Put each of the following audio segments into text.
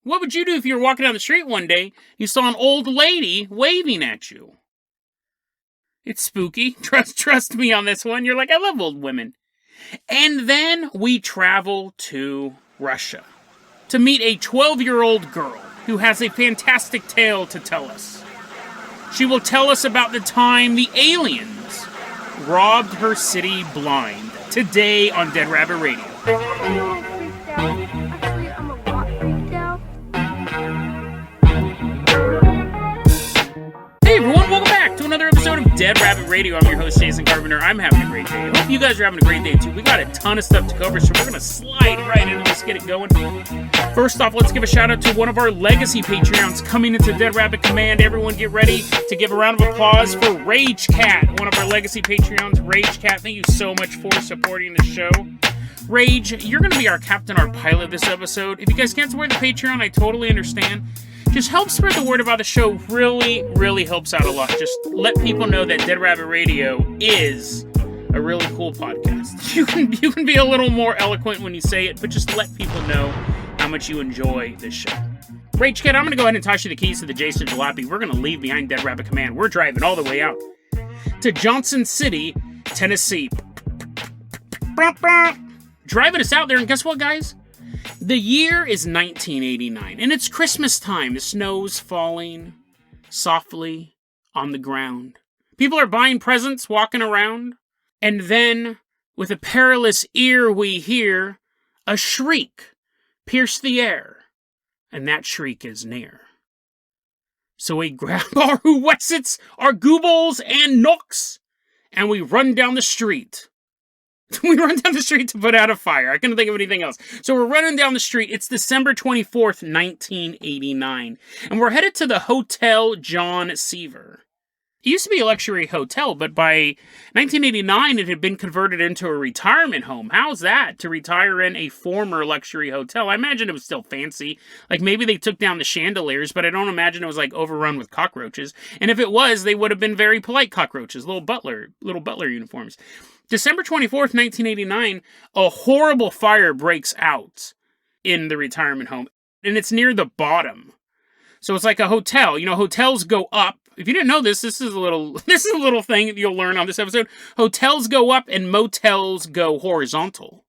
What would you do if you were walking down the street one day, you saw an old lady waving at you? It's spooky. Trust me on this one. You're like, I love old women. And then we travel to Russia to meet a 12-year-old girl who has a fantastic tale to tell us. She will tell us about the time the aliens robbed her city blind. Today on Dead Rabbit Radio. Hey everyone, welcome back to another episode of Dead Rabbit Radio. I'm your host, Jason Carpenter. I'm having a great day. I hope you guys are having a great day too. We got a ton of stuff to cover, so we're going to slide right in and just get it going. First off, let's give a shout out to one of our legacy Patreons coming into Dead Rabbit Command. Everyone get ready to give a round of applause for Rage Cat, one of our legacy Patreons. Rage Cat, thank you so much for supporting the show. Rage, you're going to be our captain, our pilot this episode. If you guys can't support the Patreon, I totally understand. Just help spread the word about the show. Really helps out a lot. Just let people know that Dead Rabbit Radio is a really cool podcast. You can be a little more eloquent when you say it, but just let people know how much you enjoy this show. Rage Kid, I'm going to go ahead and toss you the keys to the Jason Jalopy. We're going to leave behind Dead Rabbit Command. We're driving all the way out to Johnson City, Tennessee. Driving us out there, and guess what, guys? The year is 1989, and it's Christmas time. The snow's falling softly on the ground. People are buying presents, walking around, and then, with a perilous ear, we hear a shriek pierce the air, and that shriek is near. So we grab our Wessets, our Goobles, and Nooks, and we run down the street. We run down the street to put out a fire. I couldn't think of anything else. So we're running down the street. It's December 24th, 1989. And we're headed to the Hotel John Seaver. It used to be a luxury hotel, but by 1989, it had been converted into a retirement home. How's that? To retire in a former luxury hotel. I imagine it was still fancy. Like maybe they took down the chandeliers, but I don't imagine it was like overrun with cockroaches. And if it was, they would have been very polite cockroaches, little butler uniforms. December 24th, 1989, a horrible fire breaks out in the retirement home, and it's near the bottom. So it's like a hotel. You know, hotels go up. If you didn't know this, this is a little thing that you'll learn on this episode. Hotels go up and motels go horizontal.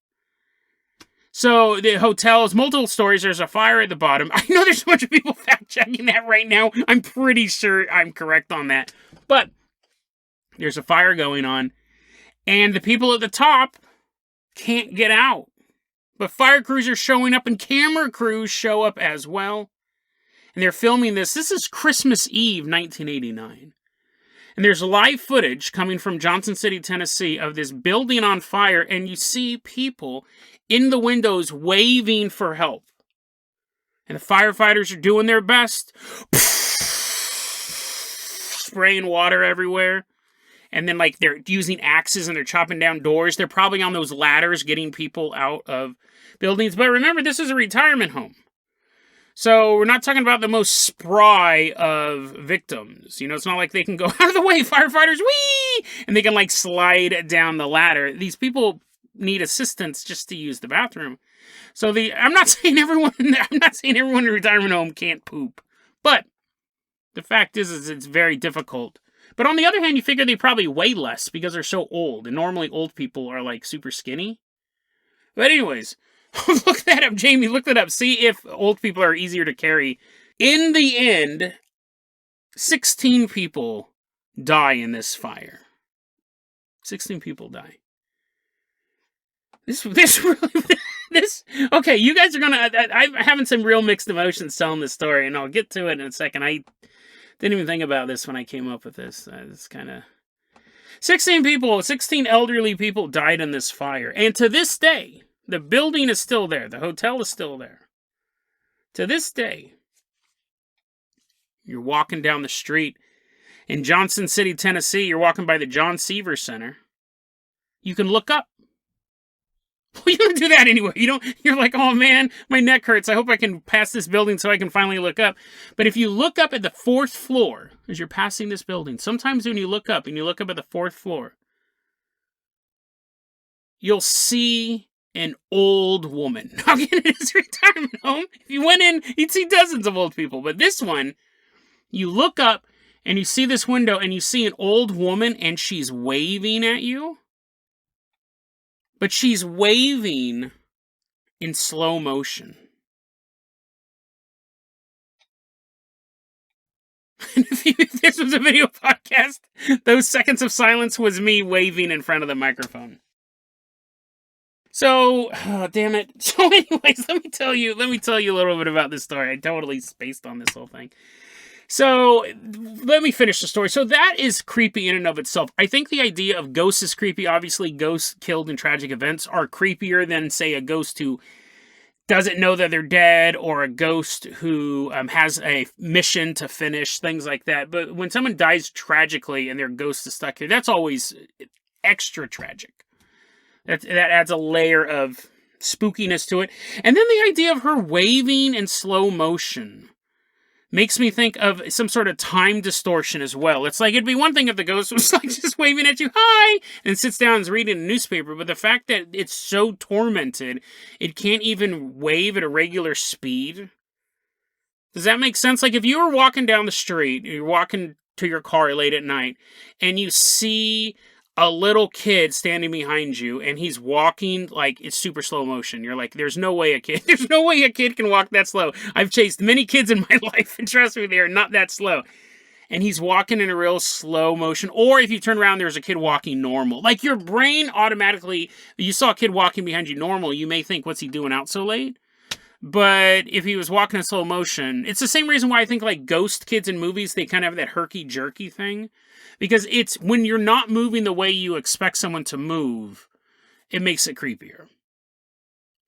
So the hotels, multiple stories, there's a fire at the bottom. I know there's a bunch of people fact-checking that right now. I'm pretty sure I'm correct on that. But there's a fire going on. And the people at the top can't get out. But fire crews are showing up and camera crews show up as well. And they're filming this. This is Christmas Eve, 1989. And there's live footage coming from Johnson City, Tennessee of this building on fire. And you see people in the windows waving for help. And the firefighters are doing their best. Spraying water everywhere. And then, like, they're using axes and they're chopping down doors. They're probably on those ladders getting people out of buildings. But remember, this is a retirement home. So we're not talking about the most spry of victims. You know, it's not like they can go out of the way, firefighters, whee! And they can, like, slide down the ladder. These people need assistance just to use the bathroom. So I'm not saying everyone in a retirement home can't poop. But the fact is it's very difficult. But on the other hand, you figure they probably weigh less because they're so old. And normally old people are like super skinny. But anyways, look that up, Jamie. Look that up. See if old people are easier to carry. In the end, 16 people die in this fire. 16 people die. Okay, you guys are gonna, I'm having some real mixed emotions telling this story, and I'll get to it in a second. I didn't even think about this when I came up with this. It's kind of... 16 elderly people died in this fire. And to this day, the building is still there. The hotel is still there. To this day, you're walking down the street in Johnson City, Tennessee. You're walking by the John Seaver Center. You can look up. Well, you don't do that anyway. You're like, oh man, my neck hurts. I hope I can pass this building so I can finally look up. But if you look up at the 4th floor as you're passing this building, sometimes when you look up at the 4th floor, you'll see an old woman. Again, in his retirement home, if you went in, you'd see dozens of old people. But this one, you look up and you see this window and you see an old woman and she's waving at you. But she's waving in slow motion. If this was a video podcast, those seconds of silence was me waving in front of the microphone. So, damn it. So anyways, let me tell you a little bit about this story. I totally spaced on this whole thing. So, let me finish the story. So that is creepy in and of itself. I think the idea of ghosts is creepy. Obviously, ghosts killed in tragic events are creepier than, say, a ghost who doesn't know that they're dead, or a ghost who has a mission to finish, things like that. But when someone dies tragically and their ghost is stuck here, that's always extra tragic. That adds a layer of spookiness to it. And then the idea of her waving in slow motion makes me think of some sort of time distortion as well. It's like, it'd be one thing if the ghost was like just waving at you, hi, and sits down and is reading a newspaper, but the fact that it's so tormented, it can't even wave at a regular speed. Does that make sense? Like, if you were walking down the street, you're walking to your car late at night, and you see a little kid standing behind you, and he's walking like it's super slow motion. You're like, there's no way a kid can walk that slow. I've chased many kids in my life, and trust me, they are not that slow. And he's walking in a real slow motion. Or if you turn around, there's a kid walking normal. Like, your brain automatically, you saw a kid walking behind you normal, you may think, what's he doing out so late? But if he was walking in slow motion, it's the same reason why I think, like, ghost kids in movies, they kind of have that herky-jerky thing. Because it's when you're not moving the way you expect someone to move, it makes it creepier.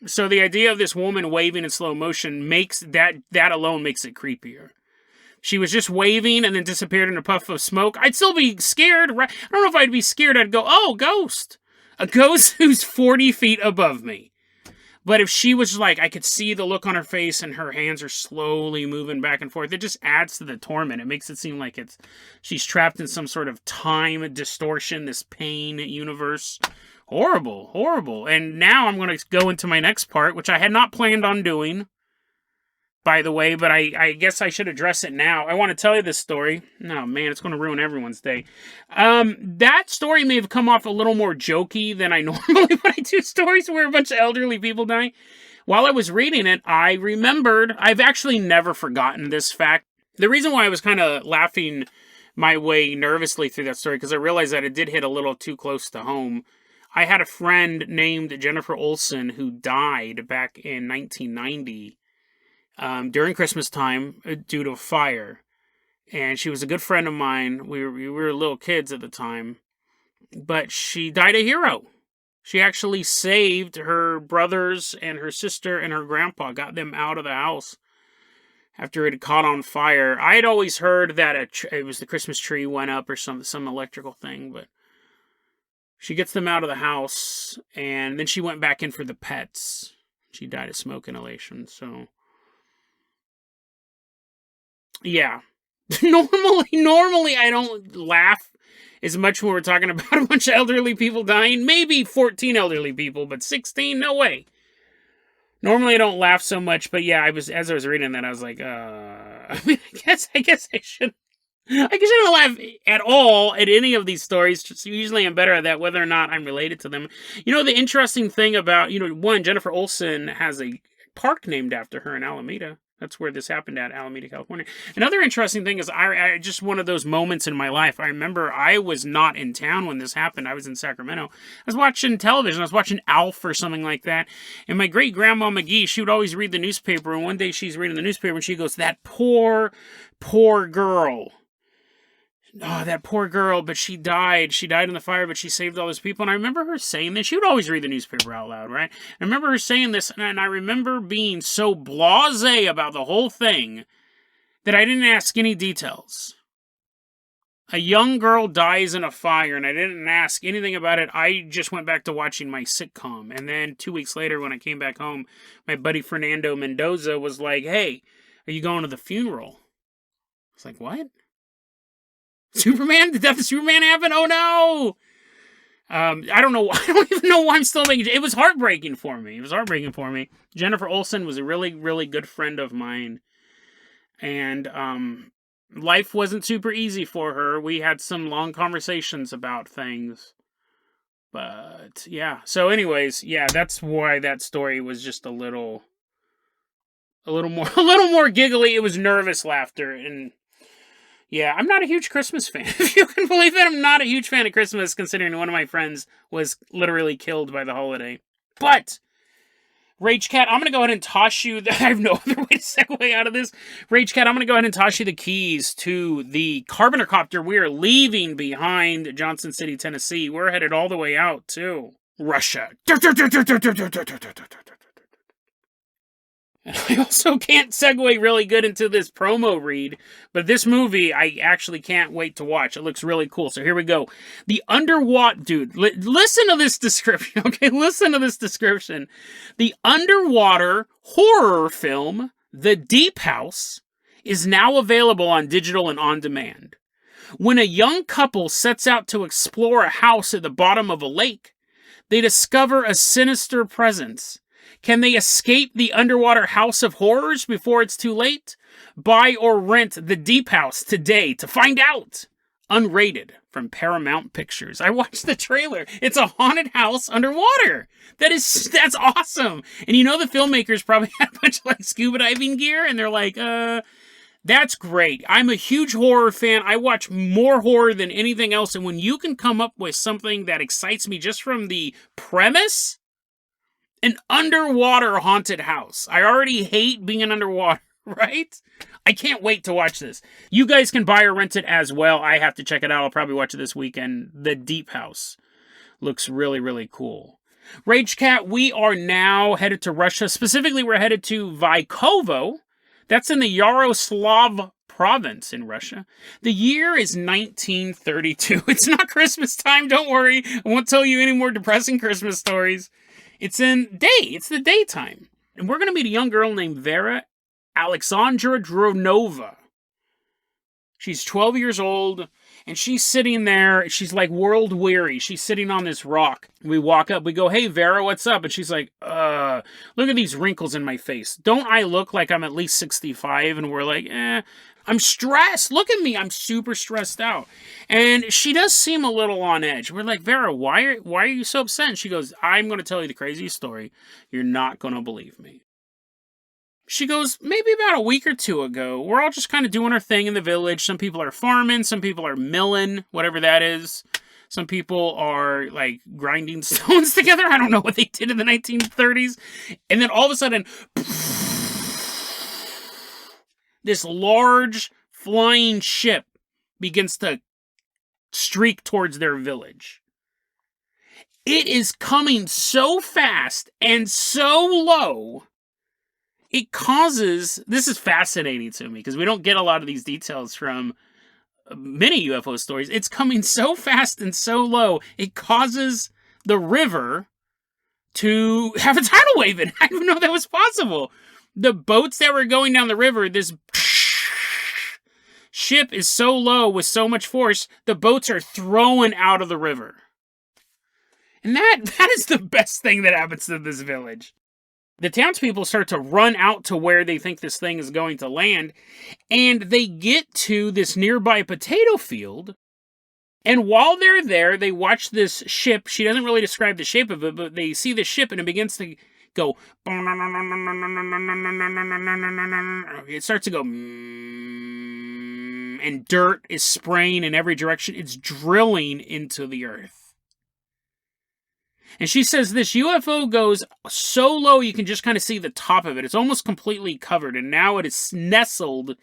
So the idea of this woman waving in slow motion makes that alone makes it creepier. She was just waving and then disappeared in a puff of smoke. I'd still be scared. I don't know if I'd be scared. I'd go, oh, ghost. A ghost who's 40 feet above me. But if she was like, I could see the look on her face and her hands are slowly moving back and forth, it just adds to the torment. It makes it seem like she's trapped in some sort of time distortion, this pain universe. Horrible, horrible. And now I'm going to go into my next part, which I had not planned on doing, by the way, but I guess I should address it now. I want to tell you this story. Oh, man, it's going to ruin everyone's day. That story may have come off a little more jokey than I normally when I do stories where a bunch of elderly people die. While I was reading it, I remembered, I've actually never forgotten this fact. The reason why I was kind of laughing my way nervously through that story, because I realized that it did hit a little too close to home. I had a friend named Jennifer Olsen who died back in 1990. During Christmas time due to a fire. And she was a good friend of mine. We were little kids at the time. But she died a hero. She actually saved her brothers and her sister and her grandpa, got them out of the house after it had caught on fire. I had always heard that it was the Christmas tree went up or some electrical thing, but she gets them out of the house, and then she went back in for the pets. She died of smoke inhalation, so... Yeah. Normally I don't laugh as much when we're talking about a bunch of elderly people dying. Maybe 14 elderly people, but 16? No way. Normally I don't laugh so much, but yeah, as I was reading that, I was like, I guess I should. I don't laugh at all at any of these stories. Just usually I'm better at that, whether or not I'm related to them. You know, the interesting thing about, one, Jennifer Olsen has a park named after her in Alameda. That's where this happened at, Alameda, California. Another interesting thing is I just one of those moments in my life. I remember I was not in town when this happened. I was in Sacramento. I was watching television. I was watching Alf or something like that. And my great-grandma McGee, she would always read the newspaper. And one day she's reading the newspaper and she goes, that poor girl. Oh, that poor girl, but she died. She died in the fire, but she saved all those people. And I remember her saying this. She would always read the newspaper out loud, right? I remember her saying this, and I remember being so blasé about the whole thing that I didn't ask any details. A young girl dies in a fire, and I didn't ask anything about it. I just went back to watching my sitcom. And then 2 weeks later, when I came back home, my buddy Fernando Mendoza was like, hey, are you going to the funeral? I was like, what? Superman? The death of Superman happened? Oh no! I don't know. I don't even know why I'm still making it. It was heartbreaking for me. Jennifer Olsen was a really, really good friend of mine. And life wasn't super easy for her. We had some long conversations about things. But yeah. So anyways, yeah, that's why that story was just a little more giggly. It was nervous laughter. And yeah, I'm not a huge Christmas fan. If you can believe it, I'm not a huge fan of Christmas, considering one of my friends was literally killed by the holiday. But Rage Cat, I'm going to go ahead and toss you... I have no other way to segue out of this. Rage Cat, I'm going to go ahead and toss you the keys to the Carpenter copter. We are leaving behind Johnson City, Tennessee. We're headed all the way out to Russia. I also can't segue really good into this promo read, but this movie I actually can't wait to watch. It looks really cool. So here we go. The underwater... Dude, listen to this description, okay? Listen to this description. The underwater horror film, The Deep House, is now available on digital and on demand. When a young couple sets out to explore a house at the bottom of a lake, they discover a sinister presence. Can they escape the underwater house of horrors before it's too late? Buy or rent The Deep House today to find out. Unrated from Paramount Pictures. I watched the trailer. It's a haunted house underwater. That's awesome. And you know the filmmakers probably had a bunch of like scuba diving gear and they're like, that's great. I'm a huge horror fan. I watch more horror than anything else. And when you can come up with something that excites me just from the premise, an underwater haunted house. I already hate being underwater, right? I can't wait to watch this. You guys can buy or rent it as well. I have to check it out. I'll probably watch it this weekend. The Deep House looks really, really cool. Rage Cat, we are now headed to Russia. Specifically, we're headed to Vykovo. That's in the Yaroslav province in Russia. The year is 1932. It's not Christmas time. Don't worry. I won't tell you any more depressing Christmas stories. It's the daytime. And we're going to meet a young girl named Vera Alexandra Dronova. She's 12 years old, and she's sitting there. She's like world weary. She's sitting on this rock. We walk up. We go, "Hey, Vera, what's up?" And she's like, look at these wrinkles in my face. Don't I look like I'm at least 65? And we're like, I'm stressed. Look at me. I'm super stressed out. And she does seem a little on edge. We're like, "Vera, why are you so upset?" And she goes, "I'm going to tell you the craziest story. You're not going to believe me." She goes, "Maybe about a week or two ago, we're all just kind of doing our thing in the village. Some people are farming. Some people are milling, whatever that is. Some people are, like, grinding stones together. I don't know what they did in the 1930s. And then all of a sudden, this large flying ship begins to streak towards their village. It is coming so fast and so low, it causes... This is fascinating to me, because we don't get a lot of these details from many UFO stories. It's coming so fast and so low, it causes the river to have a tidal wave in it. I didn't know that was possible. The boats that were going down the river, this ship is so low with so much force, the boats are thrown out of the river. And that is the best thing that happens to this village. The townspeople start to run out to where they think this thing is going to land, and they get to this nearby potato field, and while they're there, they watch this ship. She doesn't really describe the shape of it, but they see the ship, and it begins to go... It starts to go... And dirt is spraying in every direction. It's drilling into the earth. And she says this UFO goes so low you can just kind of see the top of it. It's almost completely covered, and now it is nestled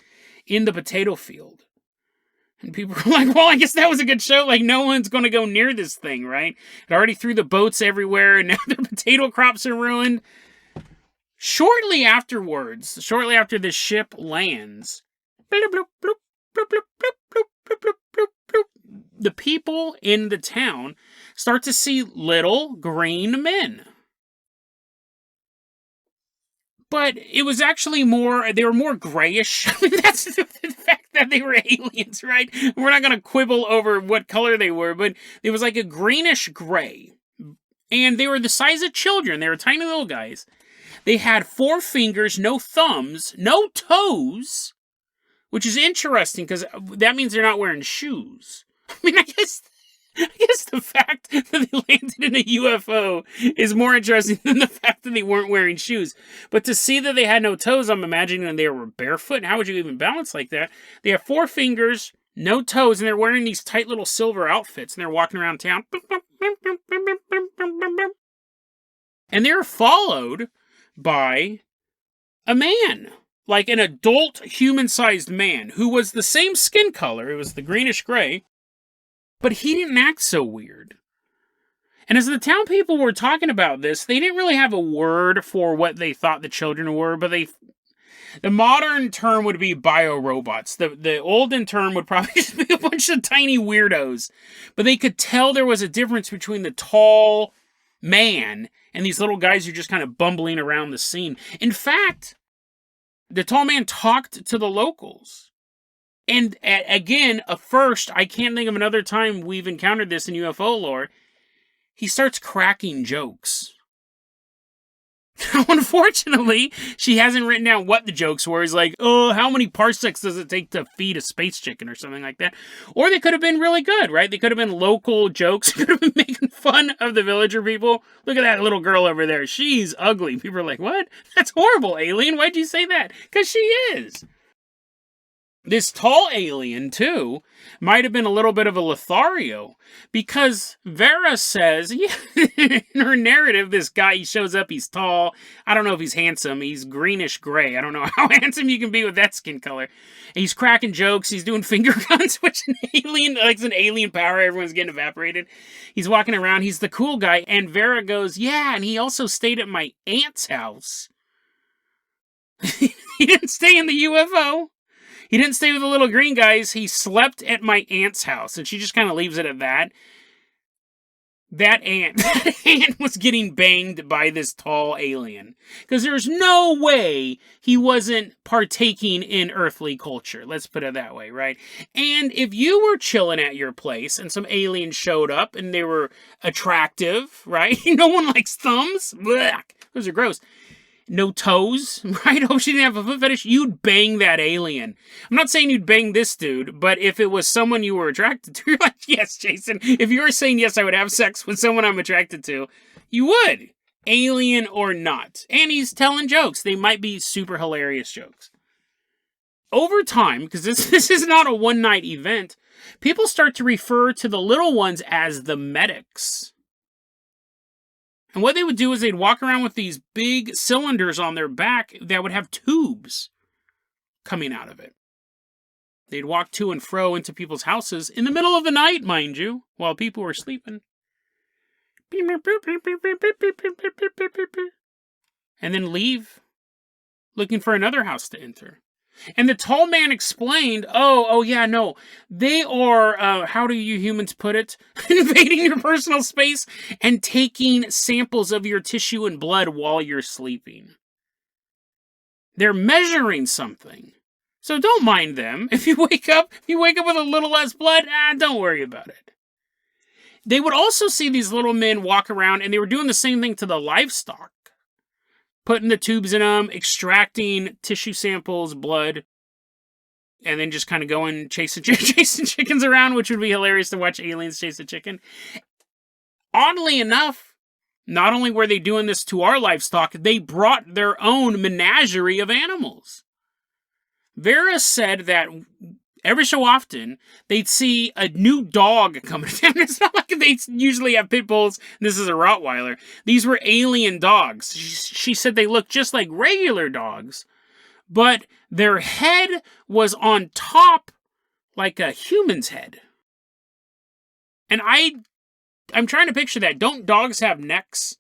in the potato field. And people are like, well, I guess that was a good show. Like, no one's going to go near this thing, right? It already threw the boats everywhere, and now their potato crops are ruined. Shortly after this ship lands, bloop, bloop, bloop, bloop, bloop, bloop, bloop, bloop, bloop, bloop, bloop, the people in the town start to see little green men. But it was actually they were more grayish. I mean, that's the fact that they were aliens, right? We're not going to quibble over what color they were, but it was like a greenish gray. And they were the size of children. They were tiny little guys. They had 4 fingers, no thumbs, no toes, which is interesting because that means they're not wearing shoes. I mean, I guess the fact that they landed in a UFO is more interesting than the fact that they weren't wearing shoes. But to see that they had no toes, I'm imagining that they were barefoot. How would you even balance like that? They have 4 fingers, no toes, and they're wearing these tight little silver outfits, and they're walking around town. And they're followed by a man, like an adult human-sized man, who was the same skin color. It was the greenish gray. But he didn't act so weird. And as the town people were talking about this, they didn't really have a word for what they thought the children were, but the modern term would be biorobots. The olden term would probably just be a bunch of tiny weirdos. But they could tell there was a difference between the tall man and these little guys who are just kind of bumbling around the scene. In fact, the tall man talked to the locals. And again, first, I can't think of another time we've encountered this in UFO lore. He starts cracking jokes. Unfortunately, she hasn't written down what the jokes were. He's like, oh, how many parsecs does it take to feed a space chicken or something like that? Or they could have been really good, right? They could have been local jokes. They could have been making fun of the villager people. Look at that little girl over there. She's ugly. People are like, what? That's horrible, alien. Why'd you say that? Because she is. This tall alien, too, might have been a little bit of a Lothario, because Vera says, in her narrative, this guy, he shows up, he's tall, I don't know if he's handsome, he's greenish-gray, I don't know how handsome you can be with that skin color. He's cracking jokes, he's doing finger guns, which like an alien power, everyone's getting evaporated. He's walking around, he's the cool guy, and Vera goes, yeah, and he also stayed at my aunt's house. He didn't stay in the UFO. He didn't stay with the little green guys. He slept at my aunt's house. And she just kind of leaves it at that. That aunt was getting banged by this tall alien. Because there's no way he wasn't partaking in earthly culture. Let's put it that way, right? And if you were chilling at your place and some aliens showed up and they were attractive, right? No one likes thumbs. Blech. Those are gross. No toes, right? Hope she didn't have a foot fetish. You'd bang that alien. I'm not saying you'd bang this dude, but if it was someone you were attracted to, you're like, yes, Jason. If you were saying, yes, I would have sex with someone I'm attracted to, you would. Alien or not. And he's telling jokes. They might be super hilarious jokes. Over time, because this is not a one-night event, people start to refer to the little ones as the medics. And what they would do is they'd walk around with these big cylinders on their back that would have tubes coming out of it. They'd walk to and fro into people's houses in the middle of the night, mind you, while people were sleeping. And then leave, looking for another house to enter. And the tall man explained, oh yeah, no, they are, how do you humans put it, invading your personal space and taking samples of your tissue and blood while you're sleeping. They're measuring something. So don't mind them. If you wake up with a little less blood, don't worry about it. They would also see these little men walk around, and they were doing the same thing to the livestock. Putting the tubes in them, extracting tissue samples, blood, and then just kind of going chasing chickens around, which would be hilarious to watch aliens chase a chicken. Oddly enough, not only were they doing this to our livestock, they brought their own menagerie of animals. Vera said that every so often, they'd see a new dog coming down. It's not like they usually have pit bulls. This is a Rottweiler. These were alien dogs. She said they looked just like regular dogs, but their head was on top like a human's head. And I'm trying to picture that. Don't dogs have necks?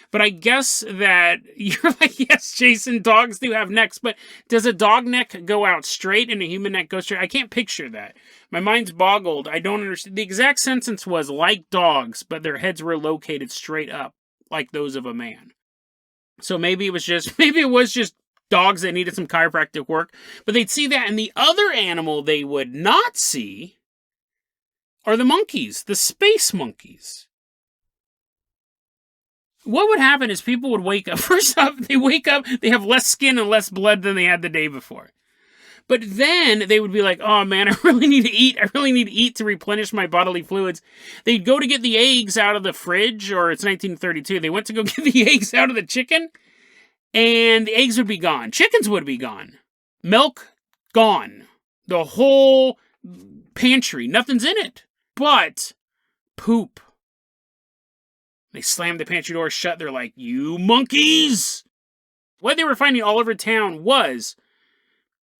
But I guess that you're like, yes, Jason, dogs do have necks, but does a dog neck go out straight and a human neck go straight? I can't picture that. My mind's boggled. I don't understand. The exact sentence was like dogs, but their heads were located straight up, like those of a man. So maybe it was just dogs that needed some chiropractic work. But they'd see that. And the other animal they would not see are the monkeys, the space monkeys. What would happen is people would wake up. First off, they wake up, they have less skin and less blood than they had the day before. But then they would be like, oh man, I really need to eat. I really need to eat to replenish my bodily fluids. They'd go to get the eggs out of the fridge, or it's 1932. They went to go get the eggs out of the chicken, and the eggs would be gone. Chickens would be gone. Milk, gone. The whole pantry, nothing's in it. But poop. They slammed the pantry door shut. They're like, you monkeys! What they were finding all over town was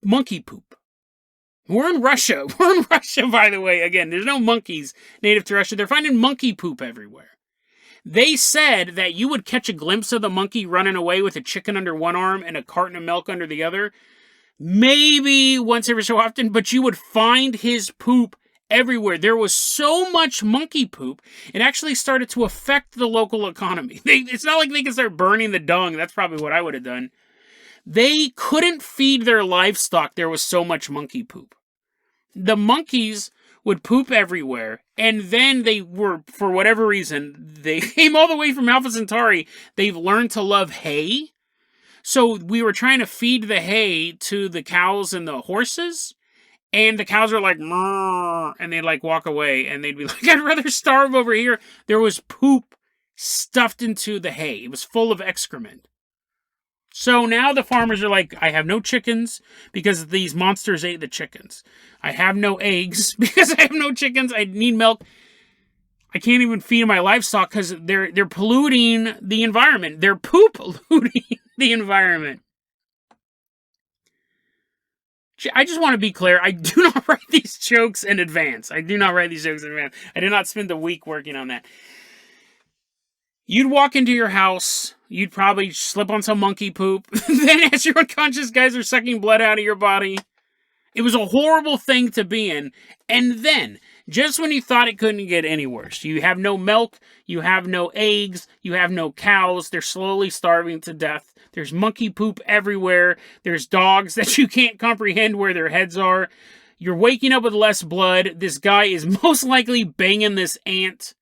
monkey poop. We're in Russia. We're in Russia, by the way. Again, there's no monkeys native to Russia. They're finding monkey poop everywhere. They said that you would catch a glimpse of the monkey running away with a chicken under one arm and a carton of milk under the other. Maybe once every so often, but you would find his poop everywhere. There was so much monkey poop, it actually started to affect the local economy. It's not like they can start burning the dung. That's probably what I would have done. They couldn't feed their livestock. There was so much monkey poop. The monkeys would poop everywhere, and then they were, for whatever reason, they came all the way from Alpha Centauri. They've learned to love hay. So we were trying to feed the hay to the cows and the horses, and the cows are like, "Mrr," and they'd like walk away, and they'd be like, I'd rather starve over here. There was poop stuffed into the hay. It was full of excrement. So now the farmers are like, I have no chickens because these monsters ate the chickens. I have no eggs because I have no chickens. I need milk. I can't even feed my livestock because they're polluting the environment. They're poop polluting the environment. I just want to be clear. I do not write these jokes in advance. I do not not spend a week working on that. You'd walk into your house. You'd probably slip on some monkey poop. Then as your unconscious guys are sucking blood out of your body. It was a horrible thing to be in. And then, just when you thought it couldn't get any worse, you have no milk, you have no eggs, you have no cows, they're slowly starving to death. There's monkey poop everywhere. There's dogs that you can't comprehend where their heads are. You're waking up with less blood. This guy is most likely banging this ant.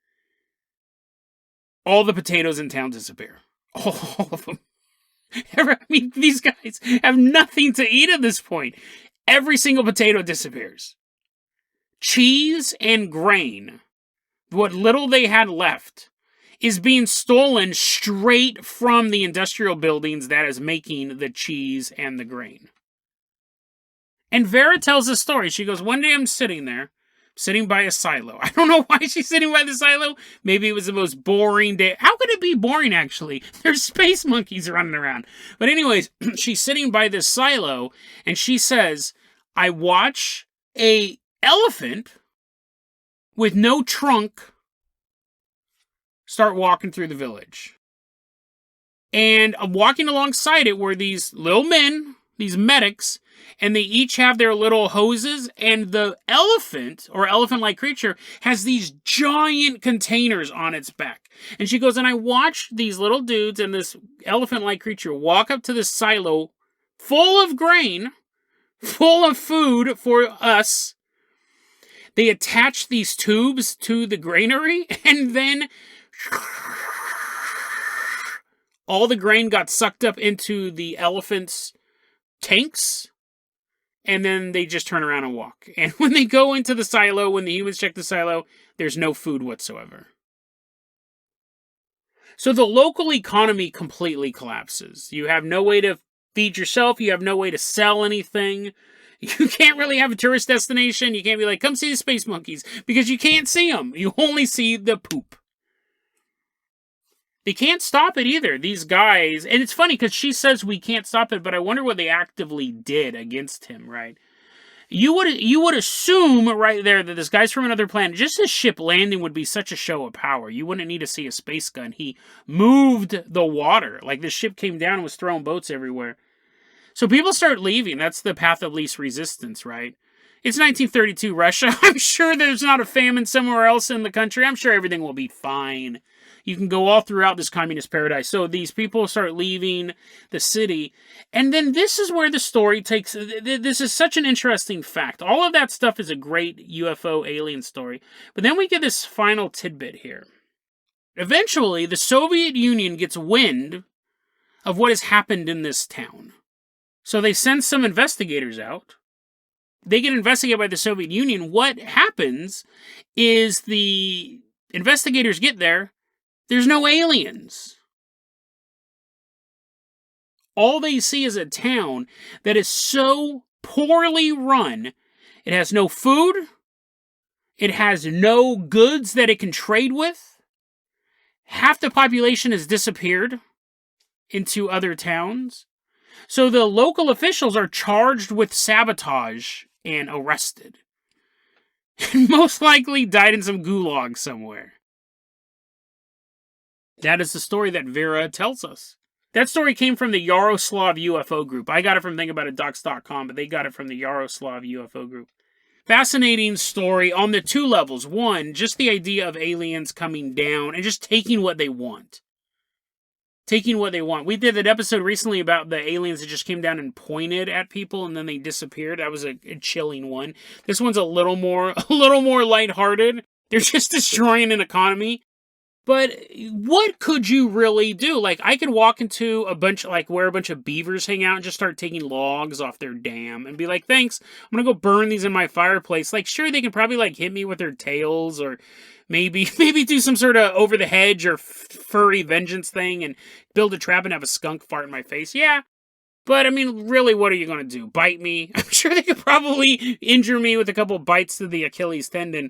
All the potatoes in town disappear. All of them. I mean, these guys have nothing to eat at this point. Every single potato disappears. Cheese and grain, what little they had left, is being stolen straight from the industrial buildings that is making the cheese and the grain. And Vera tells a story. She goes, one day I'm sitting by a silo. I don't know why she's sitting by the silo. Maybe it was the most boring day. How could it be boring, actually? There's space monkeys running around. But anyways, she's sitting by this silo, and she says, I watch a elephant with no trunk start walking through the village. And I'm walking alongside it were these little men, these medics, and they each have their little hoses, and the elephant, or elephant-like creature, has these giant containers on its back. And she goes, and I watched these little dudes and this elephant-like creature walk up to this silo full of grain, full of food for us. They attach these tubes to the granary, and then all the grain got sucked up into the elephant's tanks, and then they just turn around and walk. And when they go into the silo, when the humans check the silo, there's no food whatsoever. So the local economy completely collapses. You have no way to feed yourself. You have no way to sell anything. You can't really have a tourist destination. You can't be like, come see the space monkeys, because you can't see them. You only see the poop. They can't stop it either, these guys. And it's funny because she says we can't stop it, but I wonder what they actively did against him, right? You would assume right there that this guy's from another planet. Just his ship landing would be such a show of power. You wouldn't need to see a space gun. He moved the water. Like the ship came down and was throwing boats everywhere. So people start leaving. That's the path of least resistance, right? It's 1932 Russia. I'm sure there's not a famine somewhere else in the country. I'm sure everything will be fine. You can go all throughout this communist paradise. So these people start leaving the city. And then this is where the story takes... This is such an interesting fact. All of that stuff is a great UFO alien story. But then we get this final tidbit here. Eventually, the Soviet Union gets wind of what has happened in this town. So they send some investigators out. They get investigated by the Soviet Union. What happens is the investigators get there. There's no aliens. All they see is a town that is so poorly run. It has no food. It has no goods that it can trade with. Half the population has disappeared into other towns. So the local officials are charged with sabotage and arrested. And most likely died in some gulag somewhere. That is the story that Vera tells us. That story came from the Yaroslav UFO group. I got it from thingaboutitdocs.com, but they got it from the Yaroslav UFO group. Fascinating story on the two levels. One, just the idea of aliens coming down and just taking what they want. Taking what they want. We did an episode recently about the aliens that just came down and pointed at people and then they disappeared. That was a chilling one. This one's a little more lighthearted. They're just destroying an economy. But what could you really do? Like, I could walk into a bunch, like, where a bunch of beavers hang out and just start taking logs off their dam and be like, thanks, I'm gonna go burn these in my fireplace. Like, sure, they can probably, like, hit me with their tails or maybe do some sort of over the hedge or furry vengeance thing and build a trap and have a skunk fart in my face. Yeah. But, I mean, really, what are you gonna do? Bite me? I'm sure they could probably injure me with a couple bites to the Achilles tendon.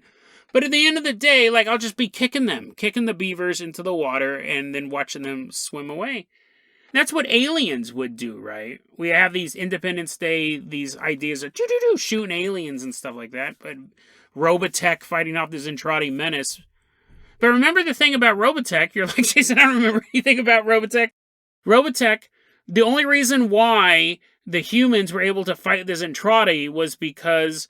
But at the end of the day, like, I'll just be kicking the beavers into the water and then watching them swim away. That's what aliens would do, right? We have these Independence Day, these ideas of shooting aliens and stuff like that. But Robotech fighting off the Zentradi menace. But remember the thing about Robotech, you're like, Jason, I don't remember anything about Robotech. Robotech, the only reason why the humans were able to fight the Zentradi was because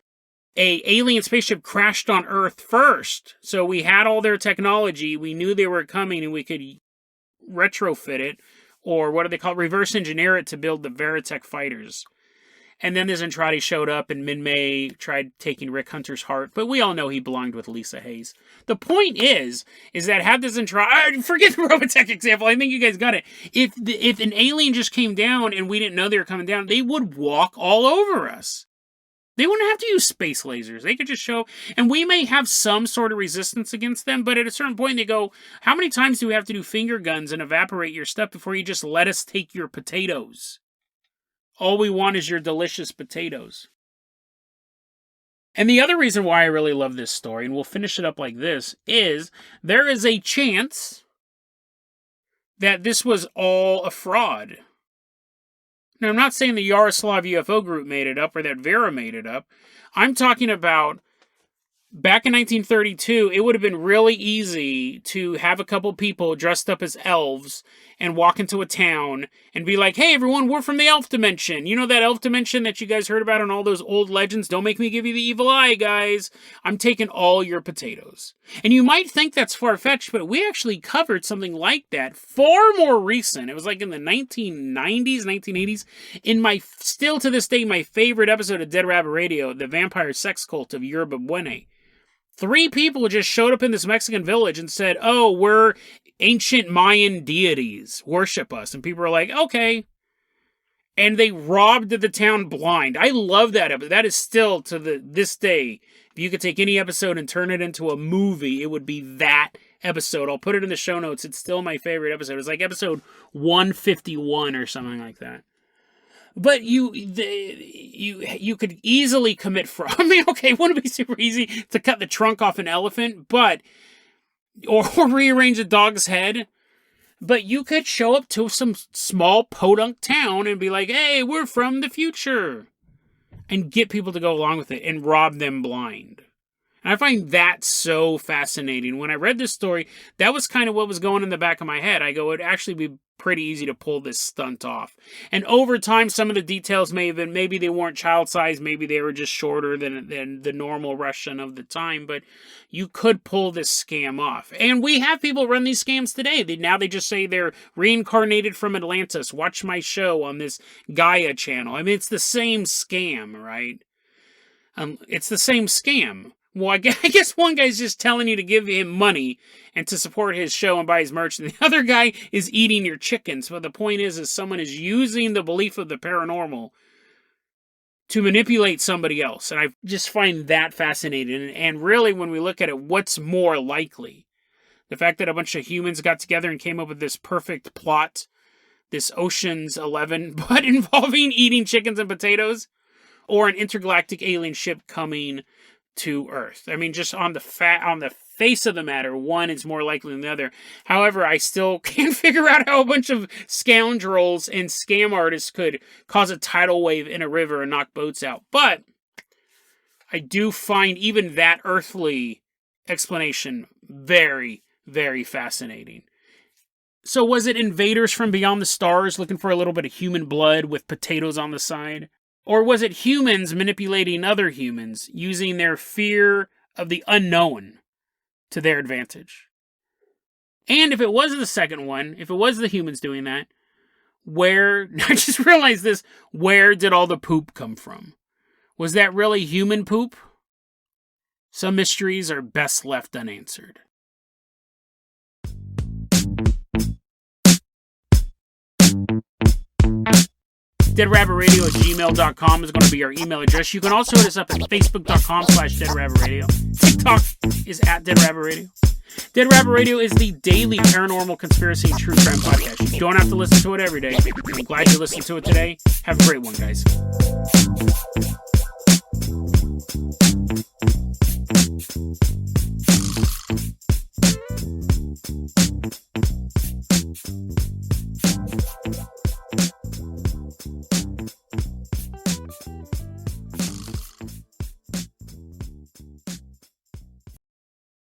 an alien spaceship crashed on Earth first. So we had all their technology. We knew they were coming and we could retrofit it, or what do they call it? Reverse engineer it to build the Veritech fighters. And then the Zentradi showed up and Min-May tried taking Rick Hunter's heart, but we all know he belonged with Lisa Hayes. The point is that had the Zentradi... Forget the Robotech example, I think you guys got it. If an alien just came down and we didn't know they were coming down, they would walk all over us. They wouldn't have to use space lasers. They could just show... And we may have some sort of resistance against them, but at a certain point they go, how many times do we have to do finger guns and evaporate your stuff before you just let us take your potatoes? All we want is your delicious potatoes. And the other reason why I really love this story, and we'll finish it up like this, is there is a chance that this was all a fraud. Now, I'm not saying the Yaroslav UFO group made it up or that Vera made it up. I'm talking about back in 1932, it would have been really easy to have a couple people dressed up as elves and walk into a town and be like, hey, everyone, we're from the elf dimension. You know that elf dimension that you guys heard about in all those old legends? Don't make me give you the evil eye, guys. I'm taking all your potatoes. And you might think that's far-fetched, but we actually covered something like that far more recent. It was like in the 1990s, 1980s. In my, still to this day, my favorite episode of Dead Rabbit Radio, the vampire sex cult of Eerbud. 3 people just showed up in this Mexican village and said, oh, we're ancient Mayan deities. Worship us. And people were like, okay. And they robbed the town blind. I love that episode. That is still, to this day, if you could take any episode and turn it into a movie, it would be that episode. I'll put it in the show notes. It's still my favorite episode. It's like episode 151 or something like that. But you could easily commit fraud. I mean, okay, it wouldn't be super easy to cut the trunk off an elephant, but or rearrange a dog's head. But you could show up to some small podunk town and be like, hey, we're from the future. And get people to go along with it and rob them blind. And I find that so fascinating. When I read this story, that was kind of what was going in the back of my head. I go, it'd actually be pretty easy to pull this stunt off. And over time, some of the details may have been, maybe they weren't child size, maybe they were just shorter than the normal Russian of the time, but you could pull this scam off. And we have people run these scams today. Now they just say they're reincarnated from Atlantis. Watch my show on this Gaia channel. I mean, it's the same scam, right? It's the same scam. Well, I guess one guy's just telling you to give him money and to support his show and buy his merch, and the other guy is eating your chickens. But the point is someone is using the belief of the paranormal to manipulate somebody else. And I just find that fascinating. And really, when we look at it, what's more likely? The fact that a bunch of humans got together and came up with this perfect plot, this Ocean's 11, but involving eating chickens and potatoes, or an intergalactic alien ship coming to Earth. I mean, just on the face of the matter, one is more likely than the other. However, I still can't figure out how a bunch of scoundrels and scam artists could cause a tidal wave in a river and knock boats out. But I do find even that earthly explanation very, very fascinating. So was it invaders from beyond the stars looking for a little bit of human blood with potatoes on the side? Or was it humans manipulating other humans, using their fear of the unknown to their advantage? And if it was the second one, if it was the humans doing that, I just realized this, where did all the poop come from? Was that really human poop? Some mysteries are best left unanswered. DeadRabbitRadio@gmail.com is going to be our email address. You can also hit us up at Facebook.com/DeadRabbitRadio. TikTok is @DeadRabbitRadio. Dead Rabbit Radio is the daily paranormal conspiracy and true crime podcast. You don't have to listen to it every day. I'm glad you listened to it today. Have a great one, guys.